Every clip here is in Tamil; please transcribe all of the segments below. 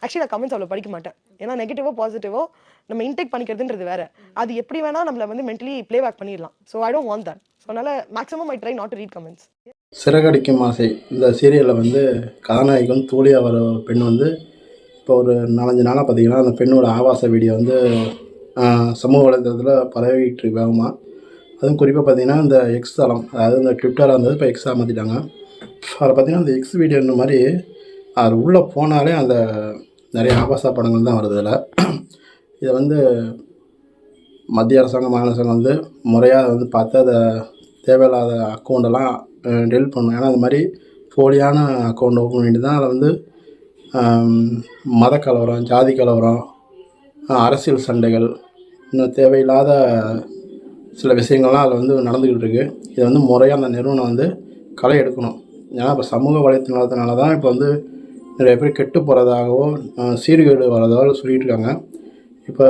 ஆக்சுவலி நான் கமெண்ட்ஸ் அவ்வளோ படிக்க மாட்டேன். ஏன்னா நெகட்டிவோ பாசிட்டிவோ நம்ம இன்டேக் பண்ணிக்கிறதுன்றது வேற. அது எப்படி வேணா நம்மள வந்து மென்டலி ப்ளே பேக் பண்ணிடலாம். So I don't want that. So அதனால maximum I try not to read comments. சிறகடிக்கும் ஆசை இந்த சீரியலில் வந்து கதாநாயகன் தோழியாக வர பெண் வந்து இப்போ ஒரு 4-5 நாளாக பார்த்தீங்கன்னா அந்த பெண்ணோட ஆபாச வீடியோ வந்து சமூக வலைதளத்தில் பரவிட்டு வேகமாக. அதுவும் குறிப்பாக பார்த்தீங்கன்னா இந்த எக்ஸ் தளம், அதாவது இந்த ட்விட்டராக இருந்தது இப்போ எக்ஸாக மாற்றிட்டாங்க. அதில் பார்த்தீங்கன்னா அந்த எக்ஸ் வீடியோ இந்த மாதிரி அது உள்ளே போனாலே அந்த நிறைய ஆபாச படங்கள் தான் வருது. அதில் இதை வந்து மத்திய அரசாங்கம் மாநில அரசாங்கம் வந்து முறையாக வந்து பார்த்து அதை தேவையில்லாத அக்கௌண்டெல்லாம் டெலிட் பண்ணணும். ஏன்னா அந்த மாதிரி போலியான அக்கௌண்ட் ஓப்பன் பண்ணிட்டு தான் அதில் வந்து மத கலவரம், ஜாதி கலவரம், அரசியல் சண்டைகள், இன்னும் தேவையில்லாத சில விஷயங்கள்லாம் அதில் வந்து நடந்துக்கிட்டு இருக்குது. இதை வந்து முறையாக அந்த நிறுவனம் வந்து களை எடுக்கணும். ஏன்னா இப்போ சமூக வலைத்தளத்தினால தான் இப்போ வந்து நிறைய பேர் கெட்டு போகிறதாகவோ சீர்கேடு வரதாகவோ சொல்லிகிட்டு இருக்காங்க. இப்போ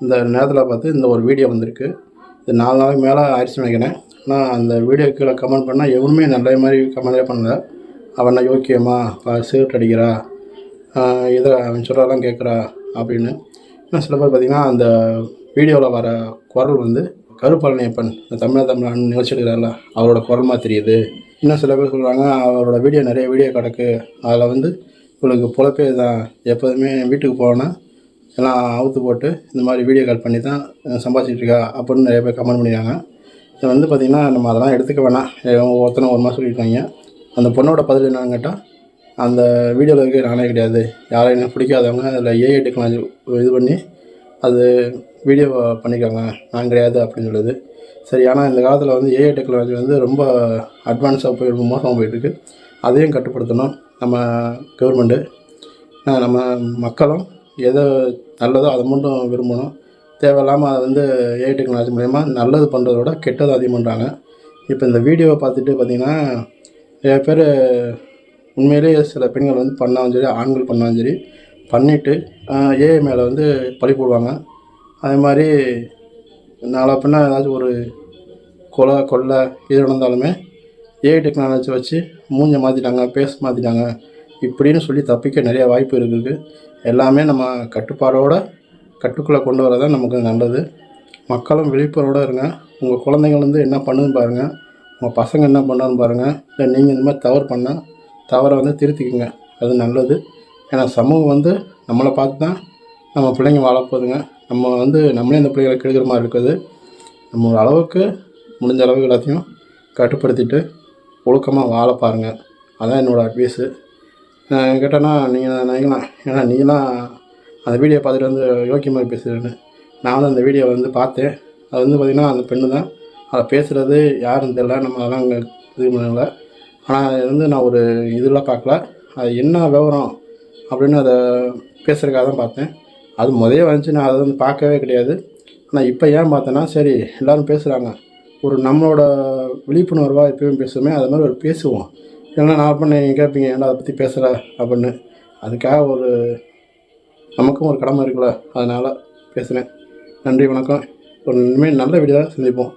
இந்த நேரத்தில் பார்த்து இந்த ஒரு வீடியோ வந்திருக்கு. இது 4 நாளைக்கு மேலே ஆயிடுச்சுன்னு நினைக்கிறேன். ஆனால் அந்த வீடியோ கீழே கமெண்ட் பண்ணால் எவனுமே நல்ல மாதிரி கமெண்டே பண்ணல. அவன் யோக்கியமா சிகரெட் அடிக்கிறா, இதை அவன் சொல்கிறதெல்லாம் கேட்குறா அப்படின்னு. இன்னும் சில பேர் பார்த்திங்கன்னா அந்த வீடியோவில் வர குரல் வந்து கருப்பழனியப்பன் தமிழ் நிகழ்ச்சி எடுக்கிறார்ல அவரோட குரல் மாதிரி தெரியுது. இன்னும் சில பேர் சொல்கிறாங்க அவரோட வீடியோ நிறைய வீடியோ கிடக்கு, அதில் வந்து இவளுக்கு பொழப்பே தான், எப்போதுமே வீட்டுக்கு போனால் எல்லாம் அவுத்து போட்டு இந்த மாதிரி வீடியோ கால் பண்ணி தான் சம்பாதிச்சிட்ருக்கா அப்படின்னு நிறைய பேர் கமெண்ட் பண்ணியிருக்காங்க. இதை வந்து பார்த்திங்கன்னா நம்ம அதெல்லாம் எடுத்துக்க வேணாம். ஒருத்தனை ஒரு மாதிரி சொல்லியிருக்காங்க. அந்த பொண்ணோட பதில் என்னன்னு கேட்டால், அந்த வீடியோவில் இருக்க நானே கிடையாது, யாரையும் எனக்கு பிடிக்காதவங்க அதில் ஏஐ டெக்னாலஜி இது பண்ணி அது வீடியோ பண்ணியிருக்காங்க, நான் கிடையாது அப்படின்னு சொல்லுது. சரி, ஆனால் இந்த காலத்தில் வந்து ஏஐ டெக்னாலஜி வந்து ரொம்ப அட்வான்ஸாக போய் மோசமாக போயிட்டுருக்கு. அதையும் கட்டுப்படுத்தணும் நம்ம கவர்மெண்ட்டு. நம்ம மக்களும் எதை நல்லதோ அதை மட்டும் விரும்பணும். தேவையில்லாமல் அதை வந்து ஏஐ டெக்னாலஜி மூலயமா நல்லது பண்ணுறதோட கெட்டது அதிகம் பண்ணுறாங்க. இப்போ இந்த வீடியோவை பார்த்துட்டு பார்த்திங்கன்னா நிறைய பேர் உண்மையிலேயே சில பெண்கள் வந்து பண்ணாலும் சரி, ஆண்கள் பண்ணாலும் சரி, பண்ணிவிட்டு ஏஐ மேலே வந்து பழி போடுவாங்க. அதே மாதிரி நாளை பின்னா ஏதாச்சும் ஒரு கொலை இது நடந்தாலுமே ஏஐ டெக்னாலஜி வச்சு மூஞ்சை மாற்றிட்டாங்க, பேச மாற்றிட்டாங்க இப்படின்னு சொல்லி தப்பிக்க நிறைய வாய்ப்பு இருக்குது. எல்லாமே நம்ம கட்டுக்குள்ளே கொண்டு வரதான் நமக்கு நல்லது. மக்களும் விழிப்புணர்வோடு இருங்க. உங்கள் குழந்தைங்கள் வந்து என்ன பண்ணுதுன்னு பாருங்கள், உங்கள் பசங்க என்ன பண்ணான்னு பாருங்கள். இல்லை நீங்கள் இந்த மாதிரி தவறு பண்ணால் தவறை வந்து திருத்திக்குங்க, அது நல்லது. ஏன்னா சமூகம் வந்து நம்மளை பார்த்து தான் நம்ம பிள்ளைங்க வாழப்போகுதுங்க. நம்ம வந்து நம்மளே இந்த பிள்ளைகளை கெடுக்கிற மாதிரி இருக்குது. நம்ம ஒரு அளவுக்கு முடிஞ்ச அளவுக்கு எல்லாத்தையும் கட்டுப்படுத்திட்டு ஒழுக்கமாக வாழ பாருங்கள். அதான் என்னோடய அட்வைஸு. கேட்டேன்னா நீங்கள் நினைக்கலாம், ஏன்னா நீங்களாம் அந்த வீடியோ பார்த்துட்டு வந்து யோக்கியமாக பேசுகிறேன்னு. நான் வந்து அந்த வீடியோ வந்து பார்த்தேன். அது வந்து பார்த்திங்கன்னா அந்த பெண்ணு தான் அதை பேசுகிறது யாருன்னு தெரியல, நம்ம அதெல்லாம் அங்கே இது பண்ணல. ஆனால் அது வந்து நான் ஒரு இதெல்லாம் பார்க்கல, அது என்ன விவரம் அப்படின்னு அதை பேசுகிறதுக்காக தான் பார்த்தேன். அது முதலே வந்துச்சு, நான் அதை வந்து பார்க்கவே கிடையாது. ஆனால் இப்போ ஏன் பார்த்தேன்னா, சரி எல்லோரும் பேசுகிறாங்க, ஒரு நம்மளோட விழிப்புணர்வாக எப்பயும் பேசுவோமே அது மாதிரி ஒரு பேசுவோம். இல்லைன்னா நான் பண்ண நீங்கள் கேட்பீங்க ஏன்னா அதை பற்றி பேசுகிற அப்படின்னு. அதுக்காக ஒரு நமக்கும் ஒரு கடமை இருக்குல்ல, அதனால் பேசுகிறேன். நன்றி, வணக்கம். ஒரு இனிமேல் நல்ல வீடியோவில் சந்திப்போம்.